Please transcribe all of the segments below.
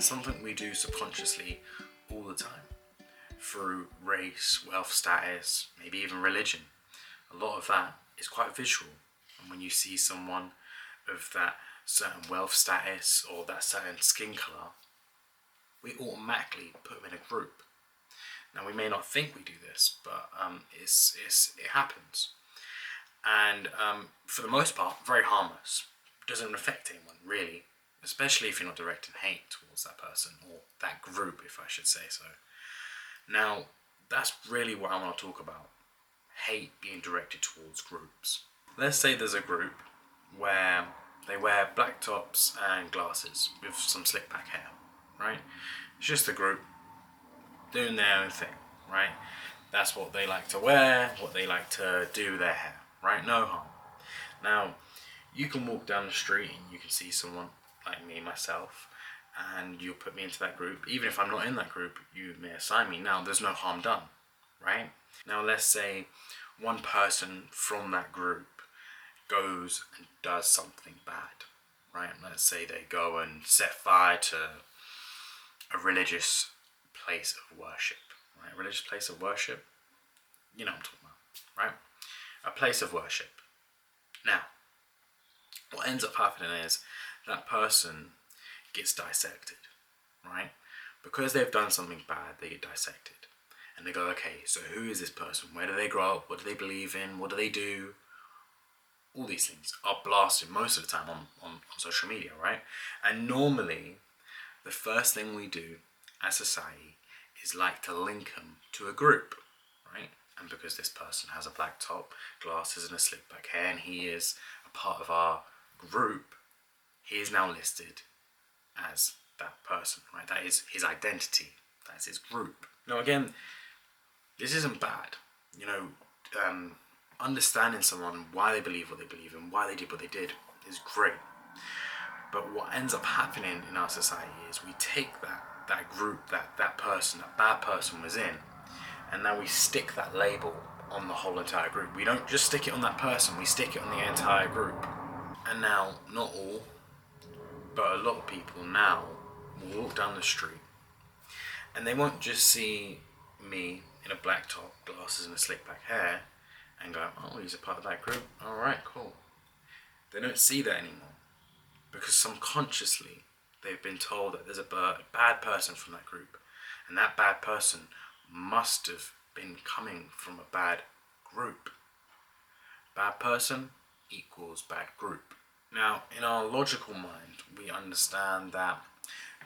something we do subconsciously all the time through race, wealth status, maybe even religion. A lot of that is quite visual, and when you see someone of that certain wealth status or that certain skin colour, we automatically put them in a group. Now, we may not think we do this, but it happens. And for the most part, very harmless. Doesn't affect anyone, really. Especially if you're not directing hate towards that person, or that group, if I should say so. Now, that's really what I want to talk about. Hate being directed towards groups. Let's say there's a group where they wear black tops and glasses with some slick back hair, right? It's just a group doing their own thing, right? That's what they like to wear, what they like to do with their hair, right? No harm. Now, you can walk down the street and you can see someone like me, myself, and you'll put me into that group. Even if I'm not in that group, you may assign me. Now, there's no harm done, right? Now, let's say one person from that group goes and does something bad, right? Let's say they go and set fire to a religious place of worship, right? A religious place of worship, you know what I'm talking about, right? A place of worship. Now, what ends up happening is that person gets dissected, right? Because they've done something bad, they get dissected. And they go, okay, so who is this person? Where do they grow up? What do they believe in? What do they do? All these things are blasted most of the time on social media, right? And normally, the first thing we do as society is like to link them to a group, right? And because this person has a black top, glasses and a slick back hair, and he is a part of our group, he is now listed as that person, right? That is his identity. That's his group. Now, again, this isn't bad. You know, understanding someone, why they believe what they believe in, why they did what they did, is great. But what ends up happening in our society is we take that group, that person, that bad person was in, and now we stick that label on the whole entire group. We don't just stick it on that person, we stick it on the entire group. And now, not all, but a lot of people now will walk down the street and they won't just see me in a black top, glasses and a slick back hair and go, oh, he's a part of that group, alright, cool. They don't see that anymore because subconsciously they've been told that there's a bad person from that group, and that bad person must have been coming from a bad group. Bad person equals bad group. Now, in our logical mind, we understand that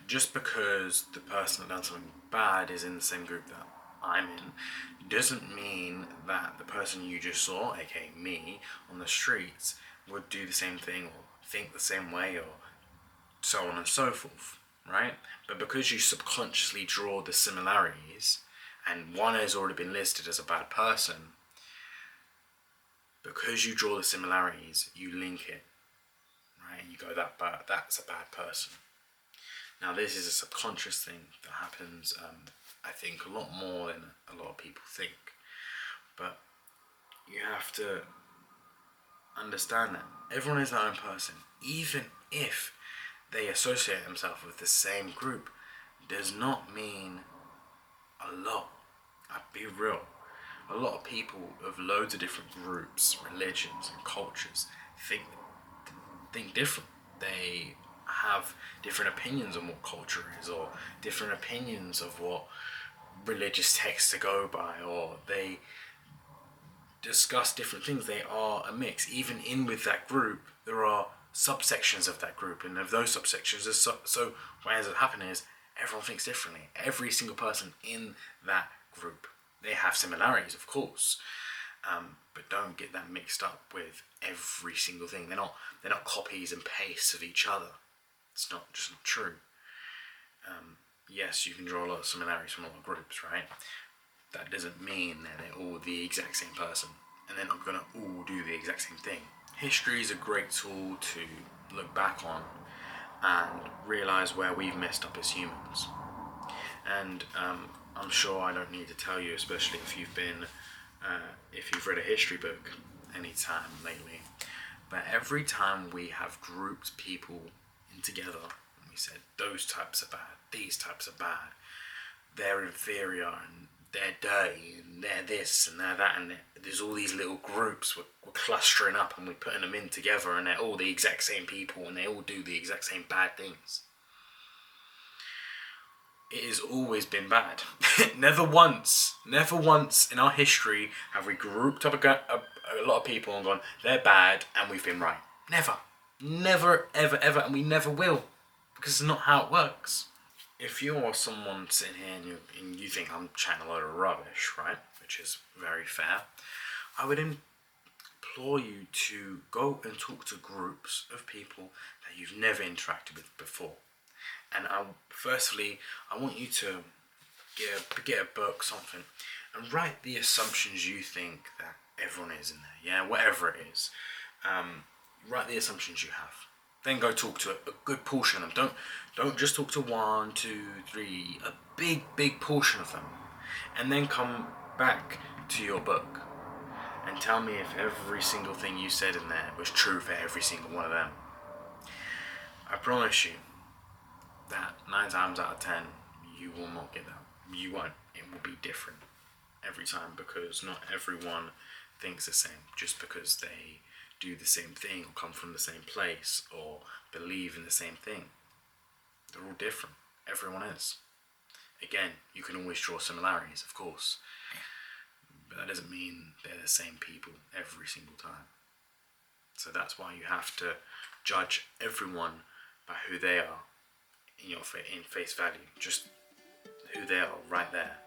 just because the person that done something bad is in the same group that I'm in, doesn't mean that the person you just saw, aka me, on the streets, would do the same thing or think the same way or so on and so forth, right? But because you subconsciously draw the similarities, and one has already been listed as a bad person, because you draw the similarities, you link it, right? You go, that's a bad person. Now, this is a subconscious thing that happens, I think, a lot more than a lot of people think. But you have to understand that everyone is their own person. Even if they associate themselves with the same group, does not mean a lot. I'll be real. A lot of people of loads of different groups, religions and cultures think different. They have different opinions on what culture is, or different opinions of what religious texts to go by, or they discuss different things. They are a mix. Even in with that group, there are subsections of that group, and of those subsections, so what ends up happening is everyone thinks differently. Every single person in that group, they have similarities, of course, but don't get that mixed up with every single thing. They're not copies and pastes of each other. It's just not true. Yes, you can draw a lot of similarities from a lot of groups, right? That doesn't mean that they're all the exact same person, and they're not going to all do the exact same thing. History is a great tool to look back on and realise where we've messed up as humans. And I'm sure I don't need to tell you, especially if you've read a history book any time lately, but every time we have grouped people in together, We said those types are bad, these types are bad, they're inferior and they're dirty and they're this and they're that, and there's all these little groups we're clustering up and we're putting them in together, and they're all the exact same people and they all do the exact same bad things. It has always been bad. Never once in our history have we grouped up a lot of people and gone, they're bad and we've been right. Never, ever, and we never will, because it's not how it works. If you're someone sitting here and you think I'm chatting a load of rubbish, right, which is very fair, I would implore you to go and talk to groups of people that you've never interacted with before. And firstly, I want you to get a book, something, and write the assumptions you think that everyone is in there. Yeah, whatever it is. Write the assumptions you have. Then go talk to a good portion of them. Don't just talk to 1, 2, 3, a big portion of them. And then come back to your book and tell me if every single thing you said in there was true for every single one of them. I promise you that 9 times out of 10, you will not get that. You won't. It will be different every time, because not everyone thinks the same just because they do the same thing or come from the same place or believe in the same thing. They're all different. Everyone is. Again, you can always draw similarities, of course, but that doesn't mean they're the same people every single time. So that's why you have to judge everyone by who they are in face value, just who they are right there.